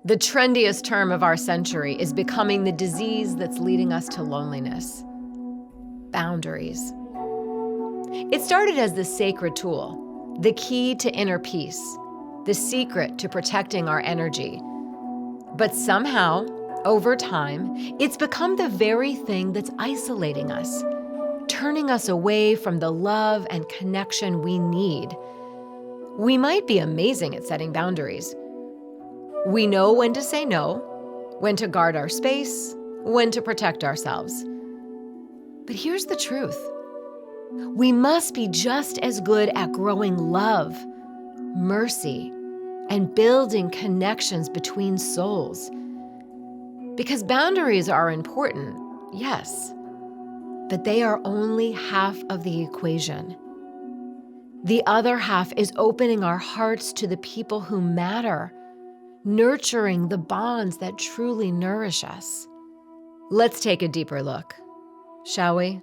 The trendiest term of our century is becoming the disease that's leading us to loneliness. Boundaries. It started as the sacred tool, the key to inner peace, the secret to protecting our energy. But somehow, over time, it's become the very thing that's isolating us, turning us away from the love and connection we need. We might be amazing at setting boundaries. We know when to say no, when to guard our space, when to protect ourselves. But here's the truth. We must be just as good at growing love, mercy, and building connections between souls. Because boundaries are important, yes, but they are only half of the equation. The other half is opening our hearts to the people who matter, nurturing the bonds that truly nourish us. Let's take a deeper look, shall we?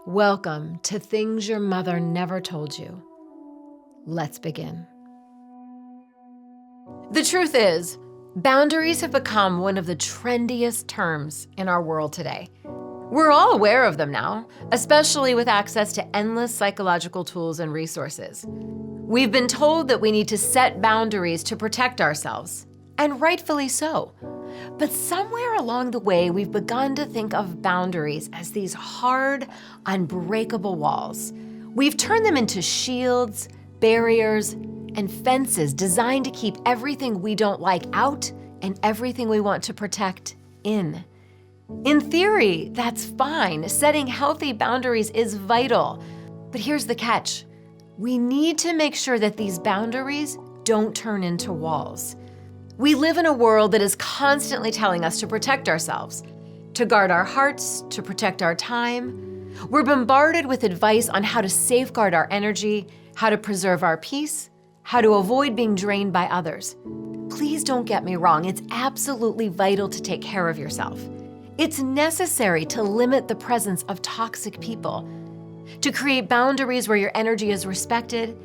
Welcome to Things Your Mother Never Told You. Let's begin. The truth is, boundaries have become one of the trendiest terms in our world today. We're all aware of them now, especially with access to endless psychological tools and resources. We've been told that we need to set boundaries to protect ourselves, and rightfully so. But somewhere along the way, we've begun to think of boundaries as these hard, unbreakable walls. We've turned them into shields, barriers, and fences designed to keep everything we don't like out and everything we want to protect in. In theory, that's fine. Setting healthy boundaries is vital. But here's the catch. We need to make sure that these boundaries don't turn into walls. We live in a world that is constantly telling us to protect ourselves, to guard our hearts, to protect our time. We're bombarded with advice on how to safeguard our energy, how to preserve our peace, how to avoid being drained by others. Please don't get me wrong, it's absolutely vital to take care of yourself. It's necessary to limit the presence of toxic people, to create boundaries where your energy is respected,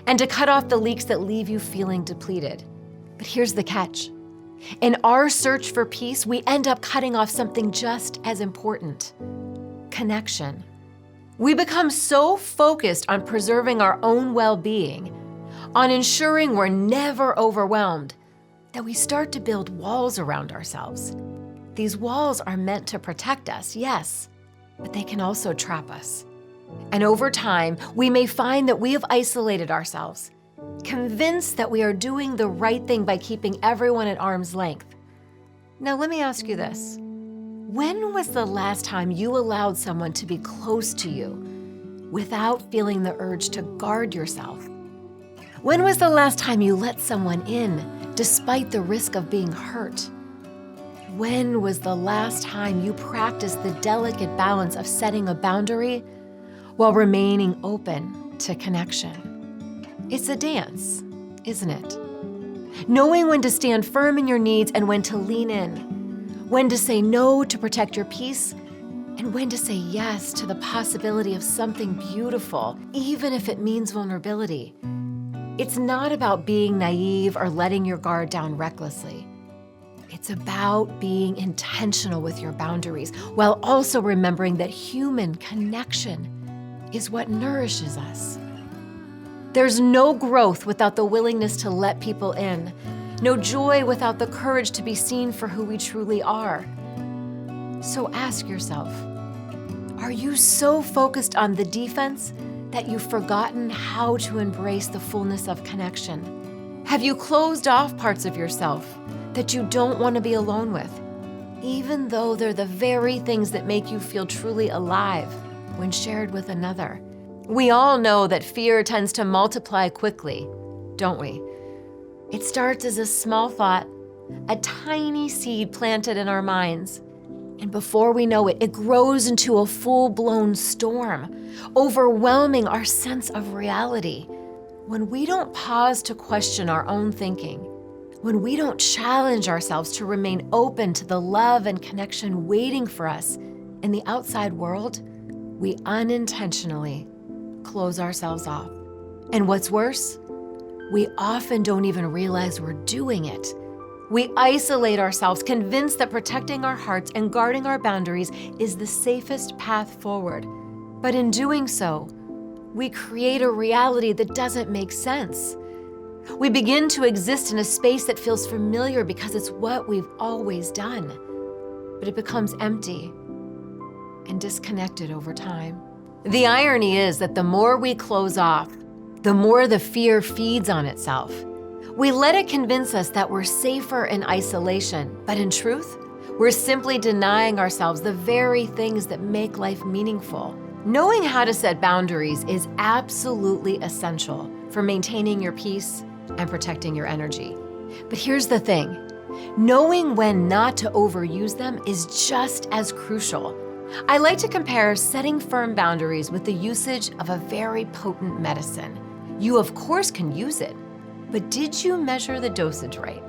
and to cut off the leaks that leave you feeling depleted. But here's the catch. In our search for peace, we end up cutting off something just as important: connection. We become so focused on preserving our own well-being, on ensuring we're never overwhelmed, that we start to build walls around ourselves. These walls are meant to protect us, yes, but they can also trap us. And over time, we may find that we have isolated ourselves, convinced that we are doing the right thing by keeping everyone at arm's length. Now, let me ask you this. When was the last time you allowed someone to be close to you without feeling the urge to guard yourself? When was the last time you let someone in despite the risk of being hurt? When was the last time you practiced the delicate balance of setting a boundary while remaining open to connection? It's a dance, isn't it? Knowing when to stand firm in your needs and when to lean in, when to say no to protect your peace, and when to say yes to the possibility of something beautiful, even if it means vulnerability. It's not about being naive or letting your guard down recklessly. It's about being intentional with your boundaries while also remembering that human connection is what nourishes us. There's no growth without the willingness to let people in, no joy without the courage to be seen for who we truly are. So ask yourself, are you so focused on the defense that you've forgotten how to embrace the fullness of connection? Have you closed off parts of yourself that you don't want to be alone with, even though they're the very things that make you feel truly alive when shared with another? We all know that fear tends to multiply quickly, don't we? It starts as a small thought, a tiny seed planted in our minds. And before we know it, it grows into a full-blown storm, overwhelming our sense of reality. When we don't pause to question our own thinking, when we don't challenge ourselves to remain open to the love and connection waiting for us in the outside world, we unintentionally close ourselves off. And what's worse, we often don't even realize we're doing it We isolate ourselves, convinced that protecting our hearts and guarding our boundaries is the safest path forward. But in doing so, we create a reality that doesn't make sense. We begin to exist in a space that feels familiar because it's what we've always done. But it becomes empty and disconnected over time. The irony is that the more we close off, the more the fear feeds on itself. We let it convince us that we're safer in isolation, but in truth, we're simply denying ourselves the very things that make life meaningful. Knowing how to set boundaries is absolutely essential for maintaining your peace and protecting your energy. But here's the thing, knowing when not to overuse them is just as crucial. I like to compare setting firm boundaries with the usage of a very potent medicine. You of course can use it, but did you measure the dosage right?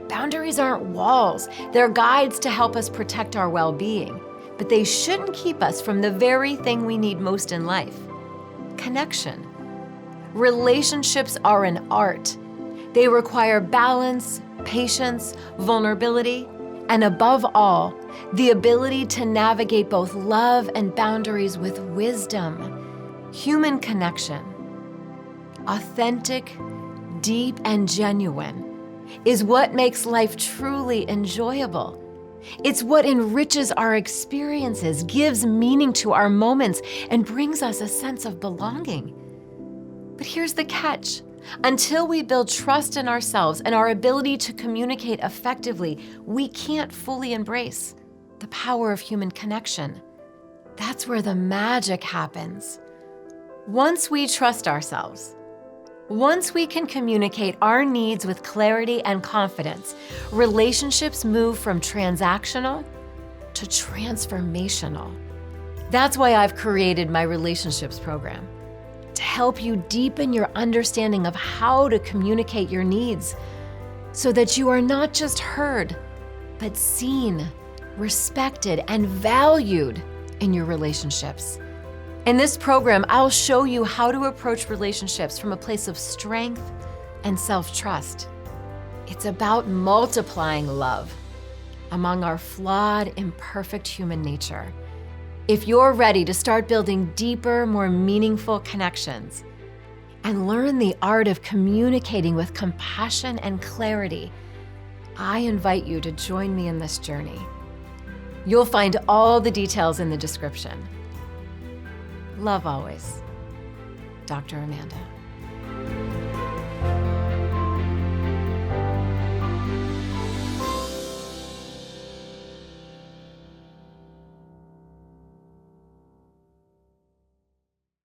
Boundaries aren't walls, they're guides to help us protect our well-being, but they shouldn't keep us from the very thing we need most in life: connection. Relationships are an art. They require balance, patience, vulnerability, and above all, the ability to navigate both love and boundaries with wisdom. Human connection, authentic, deep, and genuine, is what makes life truly enjoyable. It's what enriches our experiences, gives meaning to our moments, and brings us a sense of belonging. But here's the catch. Until we build trust in ourselves and our ability to communicate effectively, we can't fully embrace the power of human connection. That's where the magic happens. Once we trust ourselves, once we can communicate our needs with clarity and confidence, relationships move from transactional to transformational. That's why I've created my relationships program, to help you deepen your understanding of how to communicate your needs so that you are not just heard, but seen, respected, and valued in your relationships. In this program, I'll show you how to approach relationships from a place of strength and self-trust. It's about multiplying love among our flawed, imperfect human nature. If you're ready to start building deeper, more meaningful connections and learn the art of communicating with compassion and clarity, I invite you to join me in this journey. You'll find all the details in the description. Love always, Dr. Amanda.